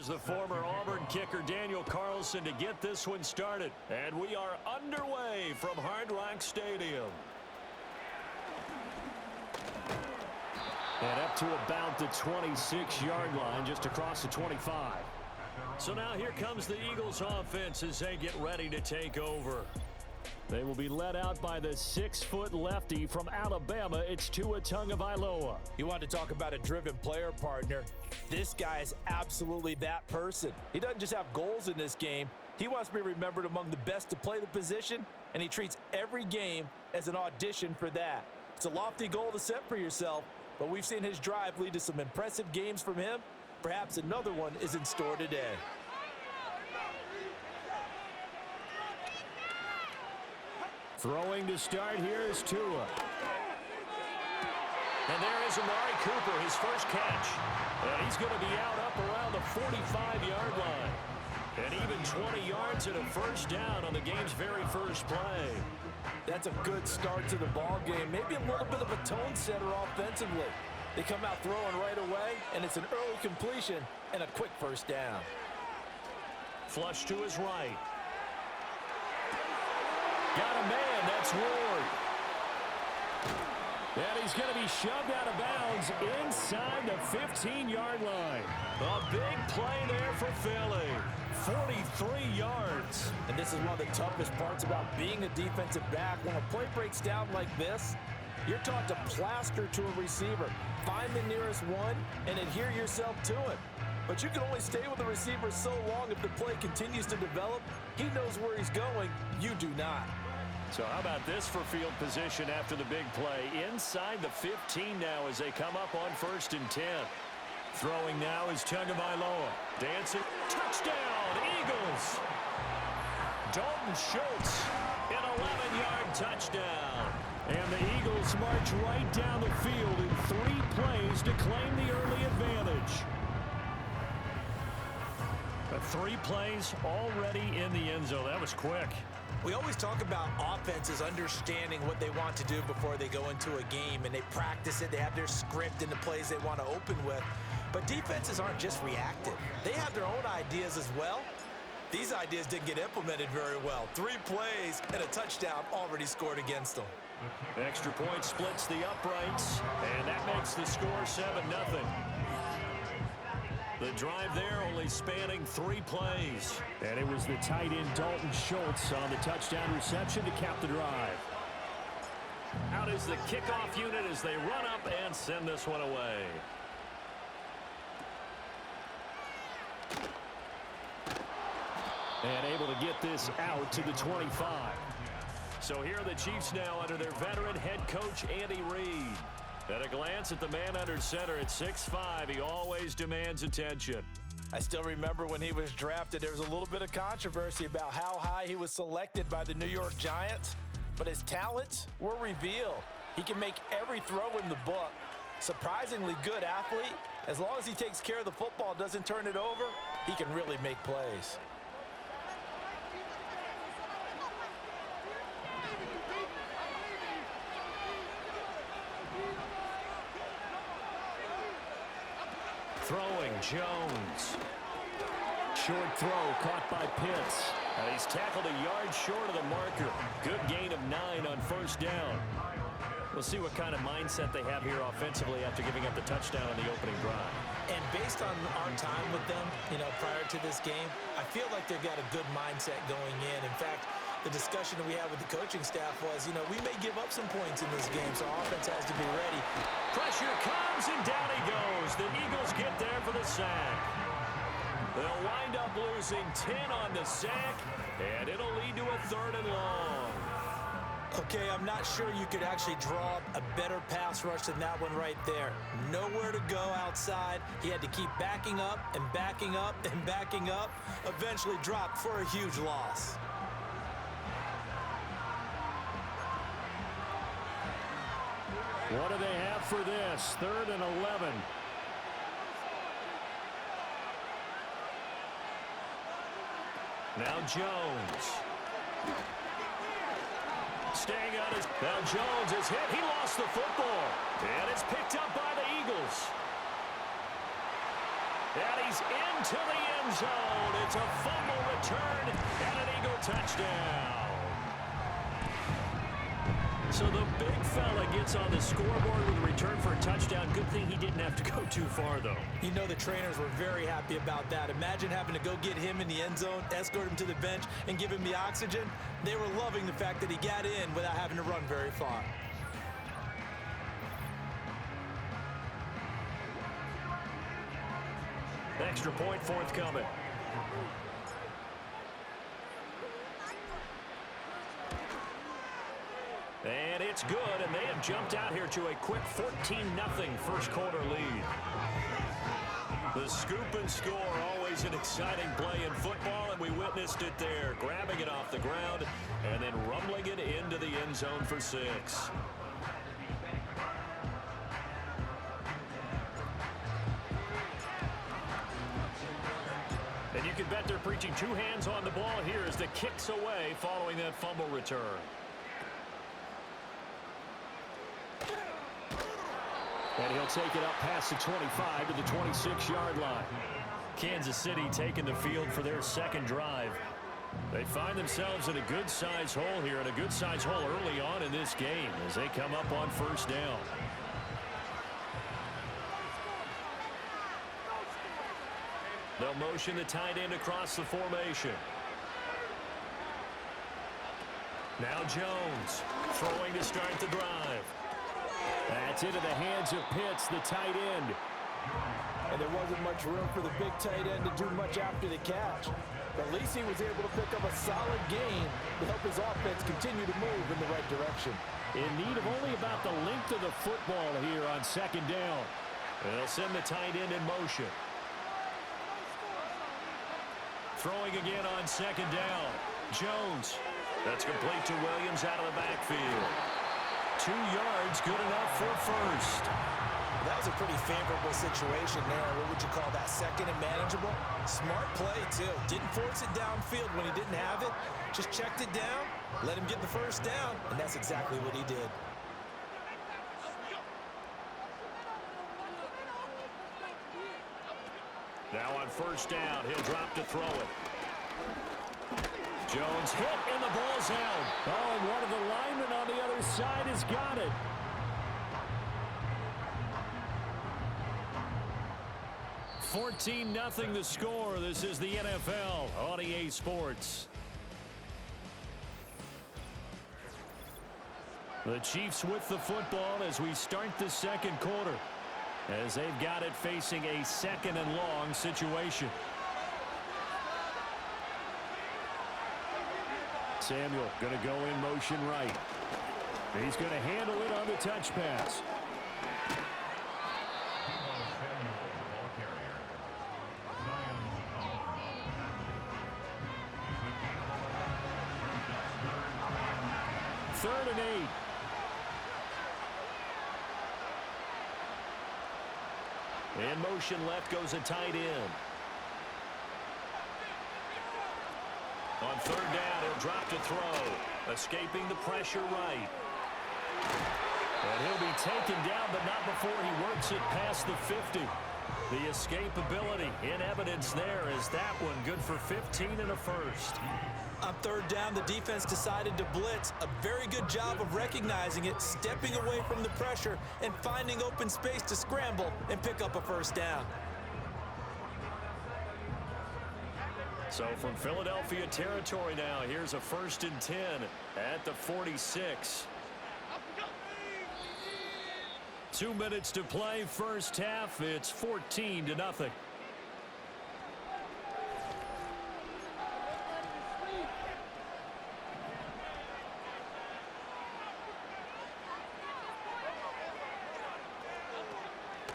Here's the former Auburn kicker Daniel Carlson to get this one started. And we are underway from Hard Rock Stadium. And up to about the 26-yard line, just across the 25. So now here comes the Eagles offense as they get ready to take over. They will be led out by the 6-foot lefty from Alabama. It's Tua Tagovailoa. You want to talk about a driven player, partner. This guy is absolutely that person. He doesn't just have goals in this game. He wants to be remembered among the best to play the position, and he treats every game as an audition for that. It's a lofty goal to set for yourself, but we've seen his drive lead to some impressive games from him. Perhaps another one is in store today. Throwing to start here is Tua. And there is Amari Cooper, his first catch. And he's going to be out up around the 45-yard line. And even 20 yards and a first down on the game's very first play. That's a good start to the ball game. Maybe a little bit of a tone setter offensively. They come out throwing right away, and it's an early completion and a quick first down. Flush to his right. Got a man, that's Ward. And he's going to be shoved out of bounds inside the 15-yard line. A big play there for Philly. 43 yards. And this is one of the toughest parts about being a defensive back. When a play breaks down like this, you're taught to plaster to a receiver. Find the nearest one and adhere yourself to him. But you can only stay with the receiver so long if the play continues to develop. He knows where he's going. You do not. So how about this for field position after the big play? Inside the 15 now as they come up on 1st and 10. Throwing now is Tagovailoa. Dancing. Touchdown, Eagles. Dalton Schultz, an 11-yard touchdown. And the Eagles march right down the field in 3 plays to claim the early advantage. But 3 plays already in the end zone. That was quick. We always talk about offenses understanding what they want to do before they go into a game, and they practice it. They have their script and the plays they want to open with. But defenses aren't just reactive. They have their own ideas as well. These ideas didn't get implemented very well. 3 plays and a touchdown already scored against them. Extra point splits the uprights, and that makes the score 7-0. The drive there only spanning 3 plays. And it was the tight end Dalton Schultz on the touchdown reception to cap the drive. Out is the kickoff unit as they run up and send this one away. And able to get this out to the 25. So here are the Chiefs now under their veteran head coach, Andy Reid. At a glance at the man under center at 6'5", he always demands attention. I still remember when he was drafted, there was a little bit of controversy about how high he was selected by the New York Giants, but his talents were revealed. He can make every throw in the book. Surprisingly good athlete. As long as he takes care of the football, doesn't turn it over, he can really make plays. Throwing, Jones. Short throw caught by Pitts. And he's tackled a yard short of the marker. Good gain of 9 on 1st down. We'll see what kind of mindset they have here offensively after giving up the touchdown on the opening drive. And based on our time with them, prior to this game, I feel like they've got a good mindset going in. In fact, the discussion that we had with the coaching staff was, we may give up some points in this game, so our offense has to be ready. Pressure comes, and down he goes. The Eagles get there for the sack. They'll wind up losing 10 on the sack, and it'll lead to a 3rd and long. Okay, I'm not sure you could actually draw a better pass rush than that one right there. Nowhere to go outside. He had to keep backing up and backing up and backing up. Eventually dropped for a huge loss. What do they have for this? 3rd and 11. Now Jones. Staying on his... Now Jones is hit. He lost the football. And it's picked up by the Eagles. And he's into the end zone. It's a fumble return and an Eagle touchdown. So the big fella gets on the scoreboard with a return for a touchdown. Good thing he didn't have to go too far, though. You know the trainers were very happy about that. Imagine having to go get him in the end zone, escort him to the bench, and give him the oxygen. They were loving the fact that he got in without having to run very far. Extra point forthcoming. And it's good, and they have jumped out here to a quick 14-0 first quarter lead. The scoop and score, always an exciting play in football, and we witnessed it there, grabbing it off the ground and then rumbling it into the end zone for 6. And you can bet they're preaching two hands on the ball here as the kick's away following that fumble return. And he'll take it up past the 25 to the 26-yard line. Kansas City taking the field for their second drive. They find themselves in a good-sized hole here, and a good-sized hole early on in this game as they come up on first down. They'll motion the tight end across the formation. Now Jones throwing to start the drive. That's into the hands of Pitts, the tight end. And there wasn't much room for the big tight end to do much after the catch. But at least he was able to pick up a solid gain to help his offense continue to move in the right direction. In need of only about the length of the football here on second down. They'll send the tight end in motion. Throwing again on second down. Jones. That's complete to Williams out of the backfield. 2 yards, good enough for first. That was a pretty favorable situation there. What would you call that? Second and manageable? Smart play, too. Didn't force it downfield when he didn't have it. Just checked it down, let him get the first down, and that's exactly what he did. Now on first down, he'll drop to throw it. Jones hit, and the ball's out. Oh, and one of the linemen on the other side has got it. $14-0 the score. This is the NFL on EA Sports. The Chiefs with the football as we start the second quarter, as they've got it facing a second and long situation. Samuel going to go in motion right. He's going to handle it on the touch pass. Third and 8. In motion left goes a tight end. On third down, he'll drop to throw. Escaping the pressure right. And he'll be taken down, but not before he works it past the 50. The escapability in evidence there is that one good for 15 and a first. On third down, the defense decided to blitz. A very good job of recognizing it, stepping away from the pressure, and finding open space to scramble and pick up a first down. So from Philadelphia territory now, here's a 1st and 10 at the 46. 2 minutes to play, first half. It's 14-0.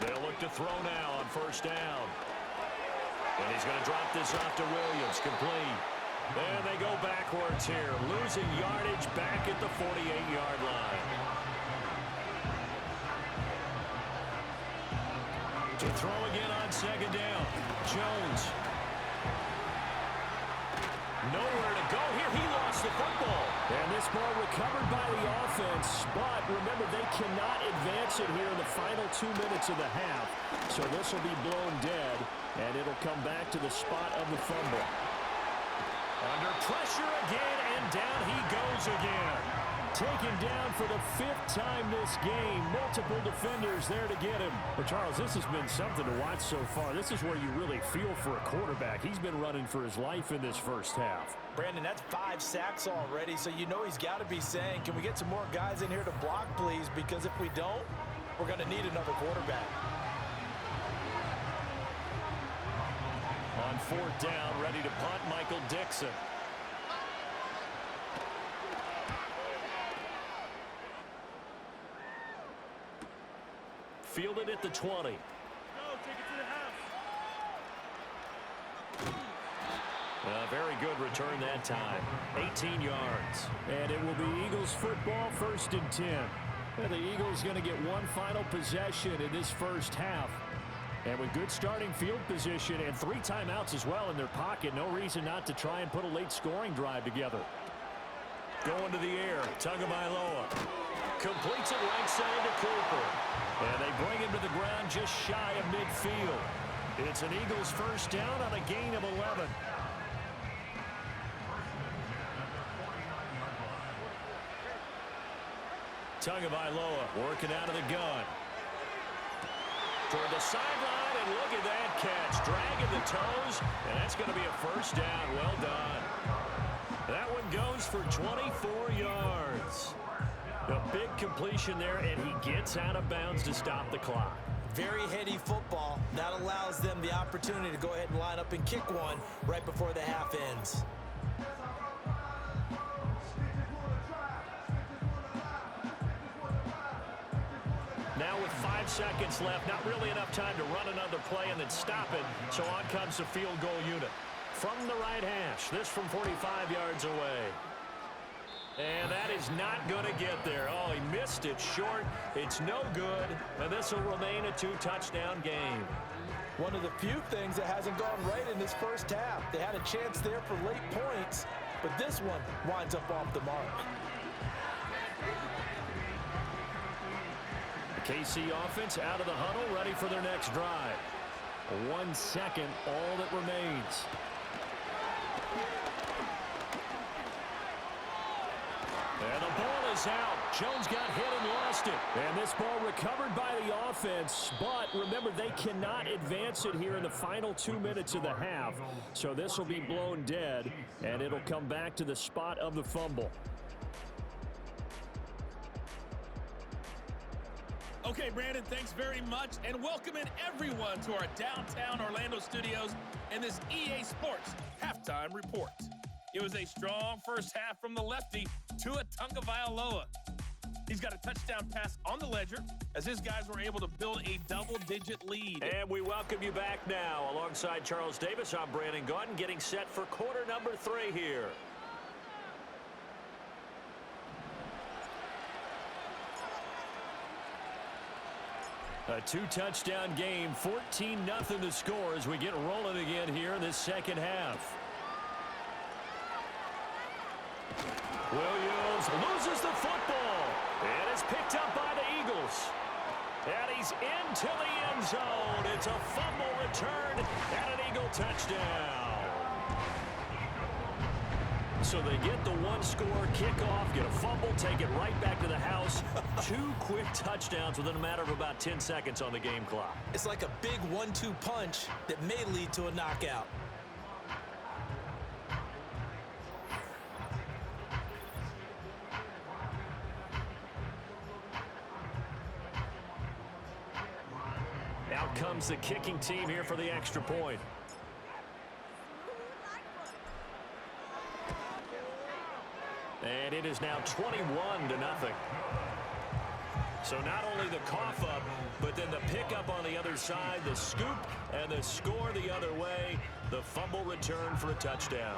They'll look to throw now on first down. And he's going to drop this off to Williams, complete. And they go backwards here, losing yardage back at the 48-yard line. To throw again on second down. Jones. Nowhere to go here. He lost the football. And this ball recovered by the offense. offense, but remember, they cannot advance it here in the final 2 minutes of the half. So this will be blown dead, and it'll come back to the spot of the fumble. Under pressure again, and down he goes again. Taken down for the 5th time this game. Multiple defenders there to get him. Well, Charles, this has been something to watch so far. This is where you really feel for a quarterback. He's been running for his life in this first half. Brandon, that's 5 sacks already, so you know he's got to be saying, can we get some more guys in here to block, please? Because if we don't, we're going to need another quarterback. On 4th down, ready to punt, Michael Dixon. Fielded at the 20. Very good return that time. 18 yards. And it will be Eagles football, 1st and 10. And the Eagles going to get one final possession in this first half. And with good starting field position and 3 timeouts as well in their pocket, no reason not to try and put a late scoring drive together. Going to the air, Tagovailoa completes it right side to Cooper. And they bring him to the ground just shy of midfield. It's an Eagles first down on a gain of 11. Tagovailoa working out of the gun. Toward the sideline, and look at that catch. Dragging the toes, and that's going to be a first down. Well done. That one goes for 24 yards. A big completion there, and he gets out of bounds to stop the clock. Very heady football. That allows them the opportunity to go ahead and line up and kick one right before the half ends. Now with 5 seconds left, not really enough time to run another play and then stop it. So on comes the field goal unit. From the right hash, this from 45 yards away. And that is not going to get there. Oh, he missed it short. It's no good. And this will remain a 2-touchdown game. One of the few things that hasn't gone right in this first half. They had a chance there for late points, but this one winds up off the mark. The KC offense out of the huddle, ready for their next drive. 1 second, all that remains. And the ball is out. Jones got hit and lost it. And this ball recovered by the offense. But remember, they cannot advance it here in the final 2 minutes of the half. So this will be blown dead, and it'll come back to the spot of the fumble. Okay, Brandon, thanks very much, and welcoming everyone to our downtown Orlando studios and this EA Sports Halftime Report. It was a strong first half from the lefty, Tua Tagovailoa. He's got a touchdown pass on the ledger as his guys were able to build a double-digit lead. And we welcome you back now. Alongside Charles Davis, I'm Brandon Gaudin, getting set for quarter number 3 here. A 2-touchdown game, 14-0 to score as we get rolling again here in this second half. Williams loses the football, and it's picked up by the Eagles. And he's into the end zone. It's a fumble return and an Eagle touchdown. So they get the 1-score kickoff, get a fumble, take it right back to the house. 2 quick touchdowns within a matter of about 10 seconds on the game clock. It's like a big 1-2 punch that may lead to a knockout. Out comes the kicking team here for the extra point. And it is now 21-0. So not only the cough up, but then the pickup on the other side, the scoop, and the score the other way. The fumble return for a touchdown.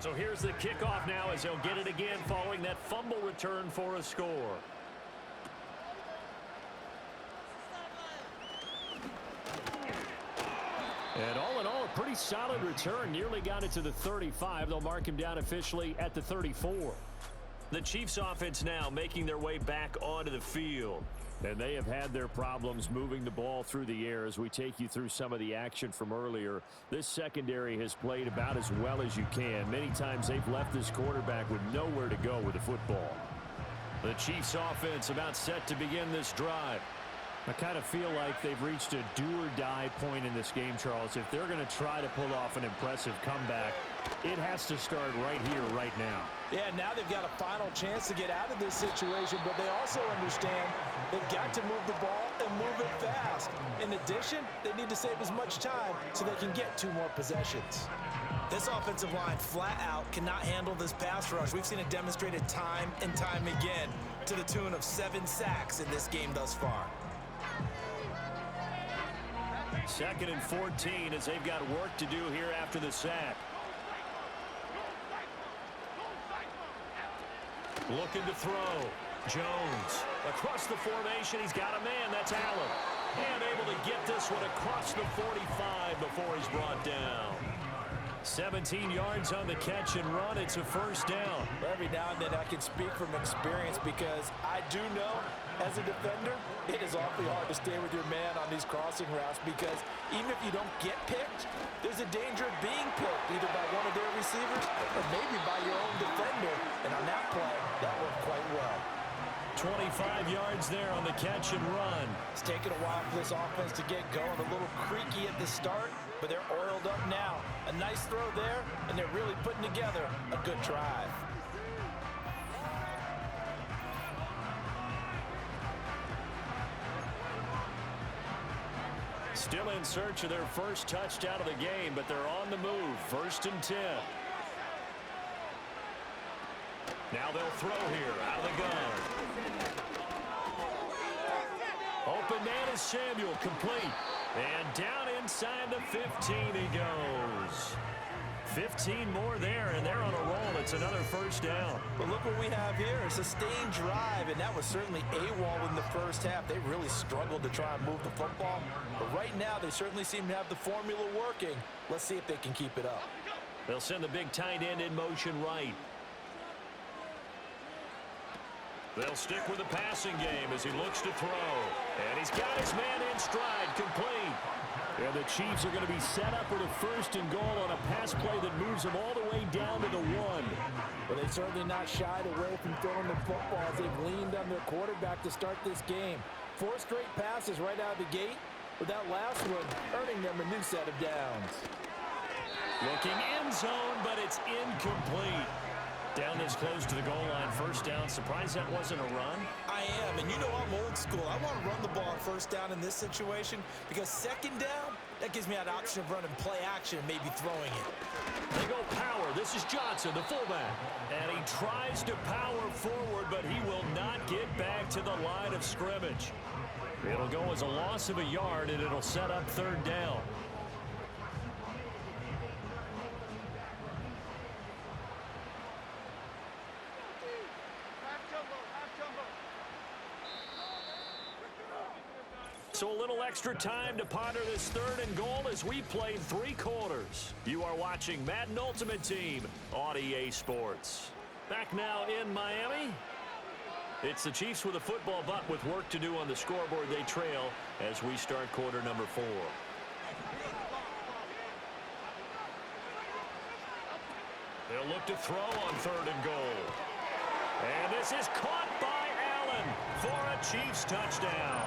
So here's the kickoff now as they'll get it again following that fumble return for a score. And all in all, a Pretty solid return. Nearly got it to the 35. They'll mark him down officially at the 34. The Chiefs offense now making their way back onto the field. And they have had their problems moving the ball through the air as we take you through some of the action from earlier. This secondary has played about as well as you can. Many times they've left this quarterback with nowhere to go with the football. The Chiefs offense about set to begin this drive. I kind of feel like they've reached a do-or-die point in this game, Charles. If they're going to try to pull off an impressive comeback, it has to start right here, right now. Yeah, now they've got a final chance to get out of this situation, but they also understand they've got to move the ball and move it fast. In addition, they need to save as much time so they can get 2 more possessions. This offensive line flat out cannot handle this pass rush. We've seen it demonstrated time and time again to the tune of 7 sacks in this game thus far. 2nd and 14 as they've got work to do here after the sack. Looking to throw. Jones across the formation. He's got a man. That's Allen. And able to get this one across the 45 before he's brought down. 17 yards on the catch and run. It's a first down. Every now and then I can speak from experience because I do know as a defender it is awfully hard to stay with your man on these crossing routes because even if you don't get picked, there's a danger of being picked either by one of their receivers or maybe by your own defender. And on that play, that worked quite well. 25 yards there on the catch and run. It's taken a while for this offense to get going. A little creaky at the start, but they're oiled up now. A nice throw there, and they're really putting together a good drive. Still in search of their first touchdown of the game, but they're on the move. 1st and 10. Now they'll throw here out of the gun. Open man is Samuel, complete. And down inside the 15 he goes. 15 more there, and they're on a roll. It's another first down. But look what we have here. A sustained drive, and that was certainly AWOL in the first half. They really struggled to try and move the football. But right now, they certainly seem to have the formula working. Let's see if they can keep it up. They'll send the big tight end in motion right. They'll stick with the passing game as he looks to throw. And he's got his man in stride, complete. And the Chiefs are going to be set up with a 1st and goal on a pass play that moves them all the way down to the 1. Well, they've certainly not shied away from throwing the football as they've leaned on their quarterback to start this game. 4 straight passes right out of the gate, with that last one earning them a new set of downs. Looking end zone, but it's incomplete. Down this close to the goal line, 1st down. Surprised that wasn't a run? I am, and you know I'm old school. I want to run the ball on 1st down in this situation because 2nd down, that gives me that option of running play action and maybe throwing it. They go power. This is Johnson, the fullback. And he tries to power forward, but he will not get back to the line of scrimmage. It'll go as a loss of a yard, and it'll set up 3rd down. So a little extra time to ponder this 3rd and goal as we played 3 quarters. You are watching Madden Ultimate Team on EA Sports. Back now in Miami. It's the Chiefs with a football, but with work to do on the scoreboard. They trail as we start quarter number 4. They'll look to throw on 3rd and goal. And this is caught by Allen for a Chiefs touchdown.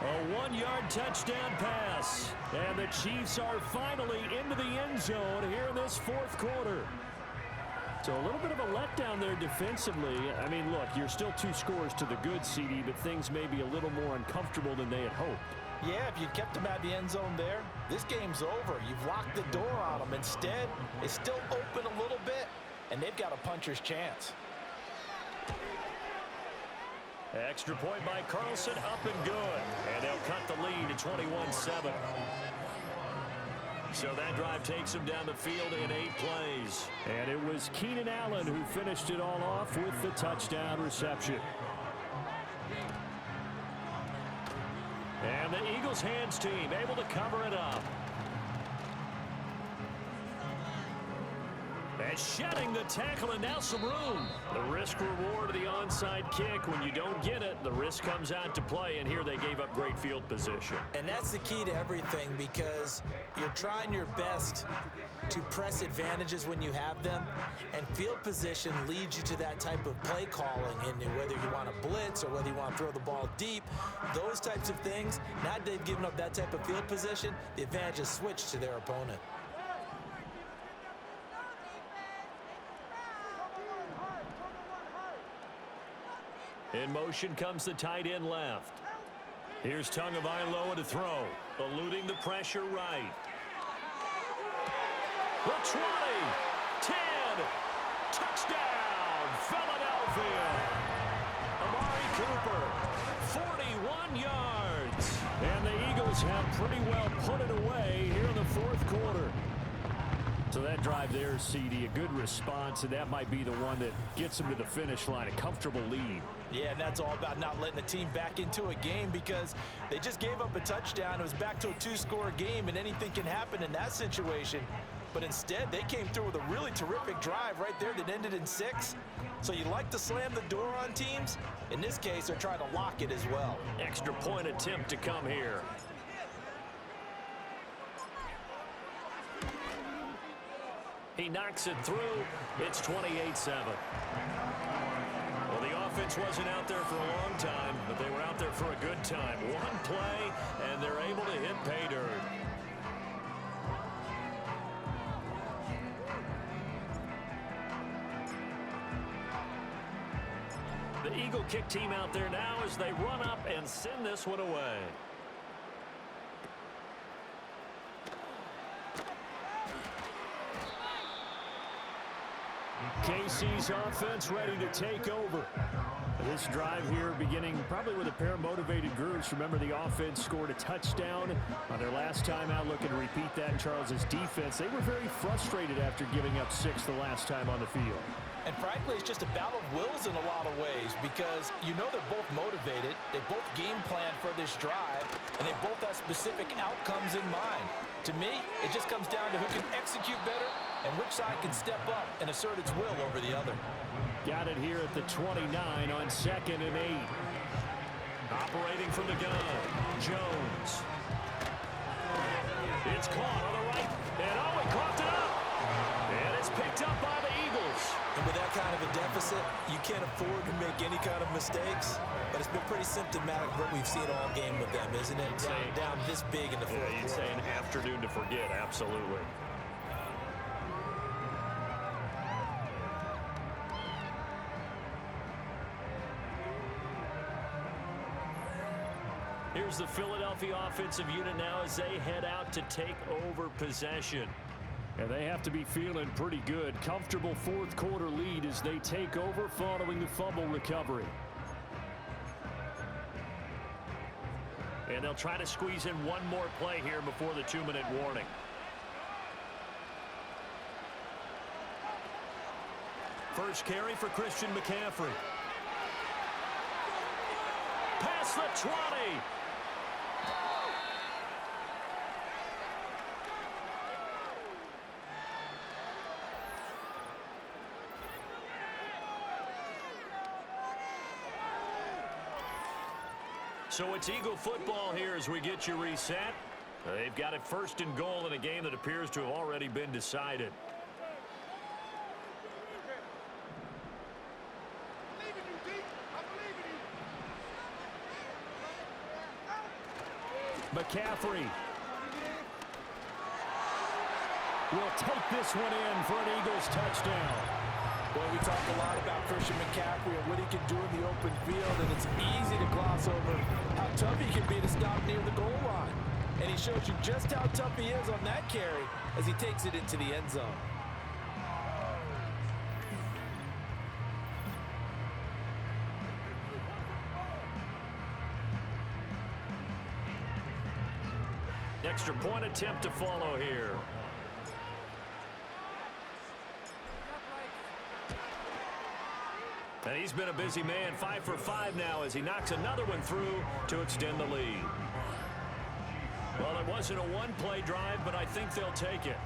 A 1-yard touchdown pass. And the Chiefs are finally into the end zone here in this 4th quarter. So a little bit of a letdown there defensively. I mean, look, you're still 2 scores to the good, CD, but things may be a little more uncomfortable than they had hoped. Yeah, if you'd kept them at the end zone there, this game's over. You've locked the door on them. Instead, it's still open a little bit, and they've got a puncher's chance. Extra point by Carlson, up and good. And they'll cut the lead to 21-7. So that drive takes them down the field in 8 plays. And it was Keenan Allen who finished it all off with the touchdown reception. And the Eagles hands team able to cover it up. And shedding the tackle, and now some room. The risk-reward of the onside kick. When you don't get it, the risk comes out to play, and here they gave up great field position. And that's the key to everything, because you're trying your best to press advantages when you have them, and field position leads you to that type of play calling, and whether you want to blitz or whether you want to throw the ball deep, those types of things. Now that they've given up that type of field position, the advantage is switched to their opponent. In motion comes the tight end left. Here's Tagovailoa to throw, eluding the pressure right. The 20, 10, touchdown, Philadelphia. Amari Cooper, 41 yards. And the Eagles have pretty well put it away here in the fourth quarter. So that drive there, CD, a good response, and that might be the one that gets them to the finish line, a comfortable lead. Yeah, and that's all about not letting the team back into a game, because they just gave up a touchdown. It was back to a two-score game, and anything can happen in that situation. But instead, they came through with a really terrific drive right there that ended in 6. So you like to slam the door on teams. In this case, they're trying to lock it as well. Extra point attempt to come here. He knocks it through. It's 28-7. Well, the offense wasn't out there for a long time, but they were out there for a good time. One play, and they're able to hit pay dirt. The Eagle kick team out there now as they run up and send this one away. KC's offense ready to take over. This drive here beginning probably with a pair of motivated groups. Remember, the offense scored a touchdown on their last time out, looking to repeat that in Charles's defense. They were very frustrated after giving up 6 the last time on the field. And frankly, it's just a battle of wills in a lot of ways, because you know they're both motivated, they both game plan for this drive, and they both have specific outcomes in mind. To me, it just comes down to who can execute better and which side can step up and assert its will over the other. Got it here at the 29 on 2nd and 8. Operating from the gun, Jones. It's caught on the right, and he caught it up. And it's picked up by the Eagles. And with that kind of a deficit, you can't afford to make any kind of mistakes. But it's been pretty symptomatic of what we've seen all game with them, isn't it? Down this big in the fourth quarter. You'd say an afternoon to forget, absolutely. Here's the Philadelphia offensive unit now as they head out to take over possession. And they have to be feeling pretty good. Comfortable fourth quarter lead as they take over following the fumble recovery. And they'll try to squeeze in one more play here before the 2-minute warning. First carry for Christian McCaffrey. Past the 20. So it's Eagle football here as we get you reset. They've got it 1st and goal in a game that appears to have already been decided. McCaffrey will take this one in for an Eagles touchdown. Well, we talk a lot about Christian McCaffrey and what he can do in the open field, and it's easy to gloss over how tough he can be to stop near the goal line. And he shows you just how tough he is on that carry as he takes it into the end zone. Extra point attempt to follow here. And he's been a busy man, 5 for 5 now as he knocks another one through to extend the lead. Well, it wasn't a one-play drive, but I think they'll take it.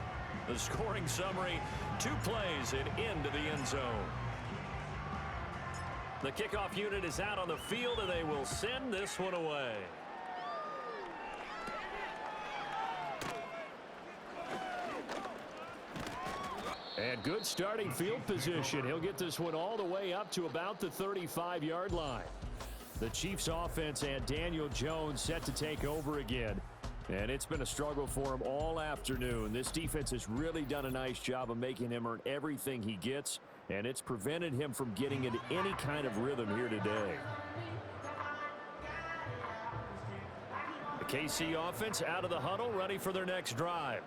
The scoring summary, 2 plays and into the end zone. The kickoff unit is out on the field, and they will send this one away. And good starting field position. He'll get this one all the way up to about the 35-yard line. The Chiefs offense and Daniel Jones set to take over again. And it's been a struggle for him all afternoon. This defense has really done a nice job of making him earn everything he gets, and it's prevented him from getting into any kind of rhythm here today. The KC offense out of the huddle, ready for their next drive.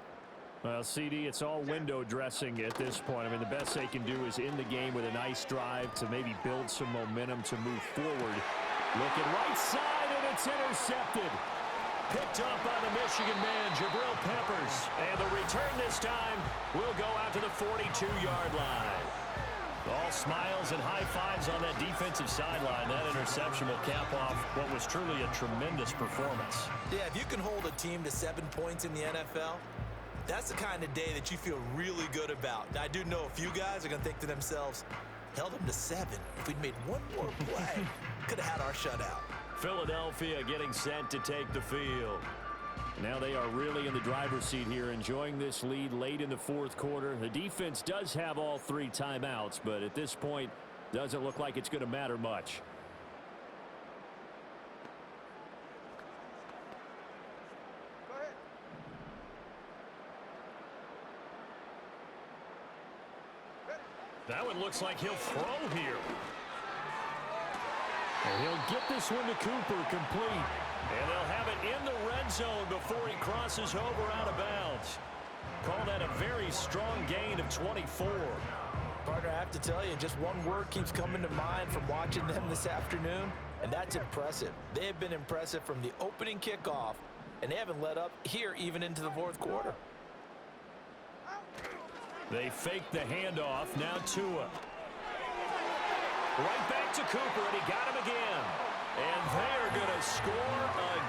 Well, CD, it's all window dressing at this point. I mean, the best they can do is end the game with a nice drive to maybe build some momentum to move forward. Looking right side, and it's intercepted. Picked up by the Michigan man, Jabril Peppers. And the return this time will go out to the 42-yard line. All smiles and high fives on that defensive sideline. That interception will cap off what was truly a tremendous performance. Yeah, if you can hold a team to 7 points in the NFL, that's the kind of day that you feel really good about. Now, I do know a few guys are going to think to themselves, held them to 7. If we'd made one more play, could have had our shutout. Philadelphia getting set to take the field. Now they are really in the driver's seat here, enjoying this lead late in the fourth quarter. The defense does have all 3 timeouts, but at this point, doesn't look like it's going to matter much. That one looks like he'll throw here. And he'll get this one to Cooper complete. And they'll have it in the red zone before he crosses over out of bounds. Call that a very strong gain of 24. Partner, I have to tell you, just one word keeps coming to mind from watching them this afternoon, and that's impressive. They have been impressive from the opening kickoff, and they haven't let up here even into the fourth quarter. They fake the handoff. Now Tua. Right back to Cooper, and he got him again. And they're going to score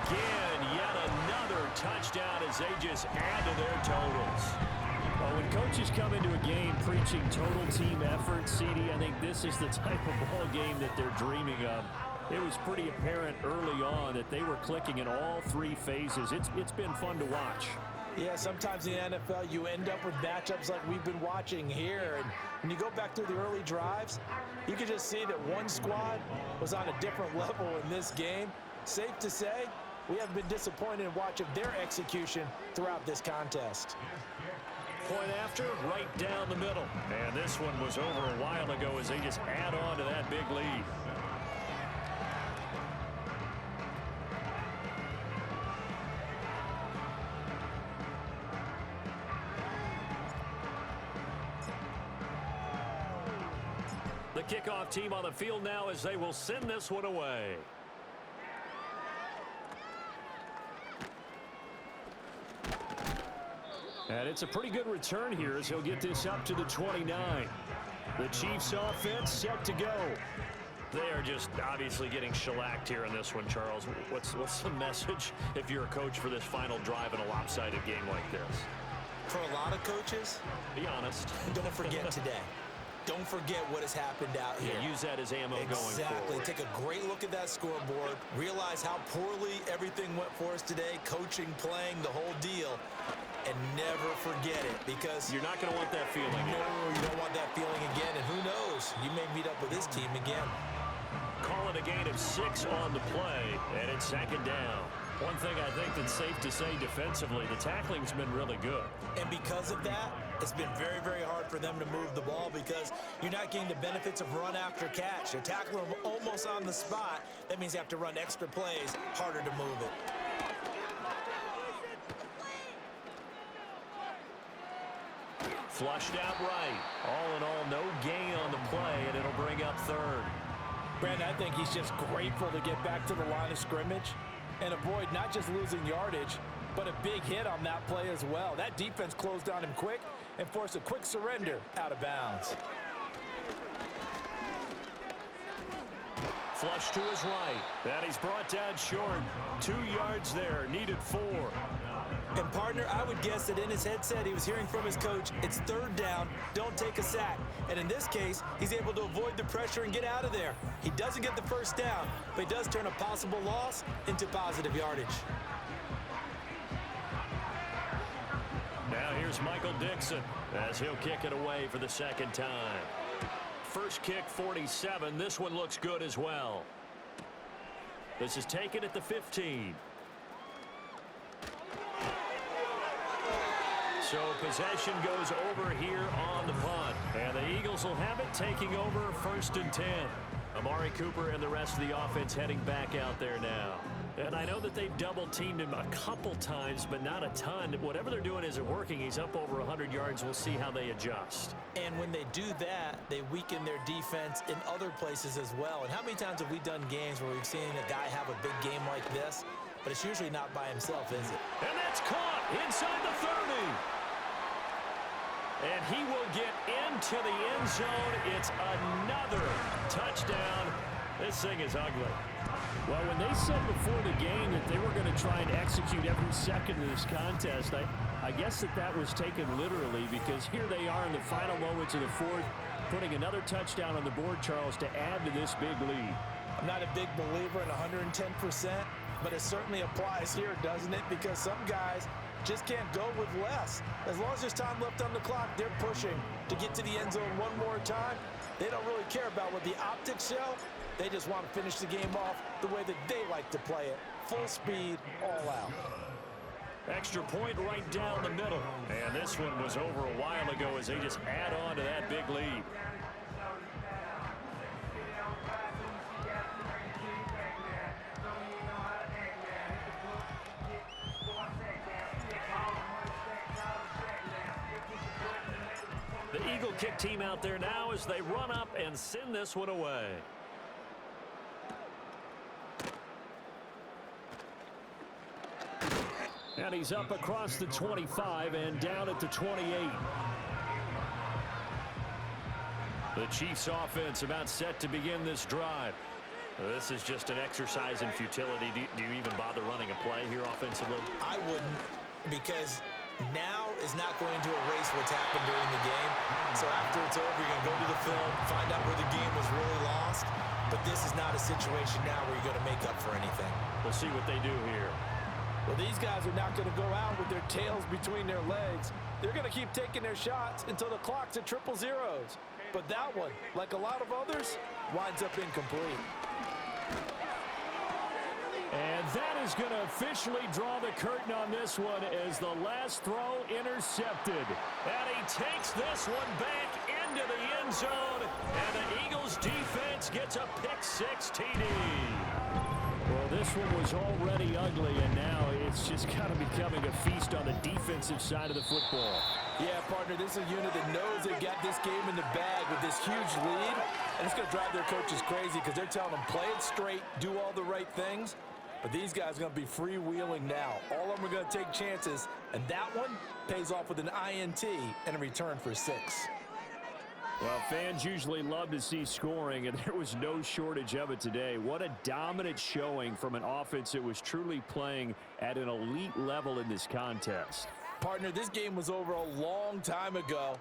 again. Yet another touchdown as they just add to their totals. Well, when coaches come into a game preaching total team effort, CD, I think this is the type of ball game that they're dreaming of. It was pretty apparent early on that they were clicking in all 3 phases. It's been fun to watch. Yeah, sometimes in the NFL you end up with matchups like we've been watching here. And when you go back through the early drives, you can just see that one squad was on a different level in this game. Safe to say, we haven't been disappointed in watching their execution throughout this contest. Point after, right down the middle. And this one was over a while ago as they just add on to that big lead. The kickoff team on the field now as they will send this one away. And it's a pretty good return here as he'll get this up to the 29. The Chiefs offense set to go. They are just obviously getting shellacked here in this one, Charles. What's the message if you're a coach for this final drive in a lopsided game like this? For a lot of coaches, be honest. Don't forget today. Don't forget what has happened out here. Yeah, use that as ammo going forward. Exactly. Take a great look at that scoreboard. Realize how poorly everything went for us today. Coaching, playing, the whole deal. And never forget it, because you're not going to want that feeling again. No, you don't want that feeling again. And who knows? You may meet up with this team again. Call it a gain of 6 on the play, and it's 2nd down. One thing I think that's safe to say defensively, the tackling's been really good. And because of that, it's been very, very hard for them to move the ball because you're not getting the benefits of run after catch. You're tackling them almost on the spot. That means you have to run extra plays, harder to move it. Flushed out right. All in all, no gain on the play, and it'll bring up 3rd. Brandon, I think he's just grateful to get back to the line of scrimmage and avoid not just losing yardage, but a big hit on that play as well. That defense closed on him quick and forced a quick surrender out of bounds. Flush to his right. That he's brought down short. 2 yards there. Needed 4. And partner, I would guess that in his headset he was hearing from his coach, it's third down, don't take a sack. And in this case, he's able to avoid the pressure and get out of there. He doesn't get the first down, but he does turn a possible loss into positive yardage. Now here's Michael Dixon as he'll kick it away for the second time. First kick 47. This one looks good as well. This is taken at the 15. So possession goes over here on the punt. And the Eagles will have it, taking over 1st and 10. Amari Cooper and the rest of the offense heading back out there now. And I know that they've double-teamed him a couple times, but not a ton. Whatever they're doing isn't working. He's up over 100 yards. We'll see how they adjust. And when they do that, they weaken their defense in other places as well. And how many times have we done games where we've seen a guy have a big game like this, but it's usually not by himself, is it? And that's caught inside the 30. And he will get into the end zone. It's another touchdown. This thing is ugly. Well, when they said before the game that they were going to try and execute every second of this contest, I guess that was taken literally, because here they are in the final moments of the fourth, putting another touchdown on the board, Charles, to add to this big lead. I'm not a big believer in 110%, but it certainly applies here, doesn't it? Because some guys just can't go with less. As long as there's time left on the clock, they're pushing to get to the end zone one more time. They don't really care about what the optics show. They just want to finish the game off the way that they like to play it. Full speed, all out. Extra point right down the middle. And this one was over a while ago as they just add on to that big lead. The Eagle kick team out there now as they run up and send this one away. And he's up across the 25 and down at the 28. The Chiefs offense about set to begin this drive. This is just an exercise in futility. Do you even bother running a play here offensively? I wouldn't, because now is not going to erase what's happened during the game. So after it's over, you're going to go to the film, find out where the game was really lost. But this is not a situation now where you're going to make up for anything. We'll see what they do here. Well, these guys are not going to go out with their tails between their legs. They're going to keep taking their shots until the clock's at 000. But that one, like a lot of others, winds up incomplete. And that is going to officially draw the curtain on this one as the last throw intercepted. And he takes this one back into the end zone. And the Eagles defense gets a pick-6 TD. Well, this one was already ugly, and now it's just kind of becoming a feast on the defensive side of the football. Yeah, partner, this is a unit that knows they got this game in the bag with this huge lead. And it's going to drive their coaches crazy because they're telling them, play it straight, do all the right things. But these guys are going to be freewheeling now. All of them are going to take chances, and that one pays off with an INT and a return for 6. Well, fans usually love to see scoring, and there was no shortage of it today. What a dominant showing from an offense that was truly playing at an elite level in this contest. Partner, this game was over a long time ago,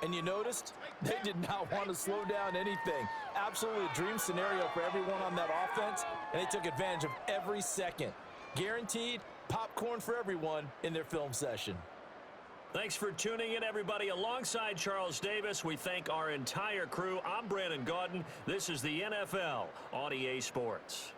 and you noticed they did not want to slow down anything. Absolutely a dream scenario for everyone on that offense, and they took advantage of every second. Guaranteed popcorn for everyone in their film session. Thanks for tuning in, everybody. Alongside Charles Davis, we thank our entire crew. I'm Brandon Gaudin. This is the NFL on EA Sports.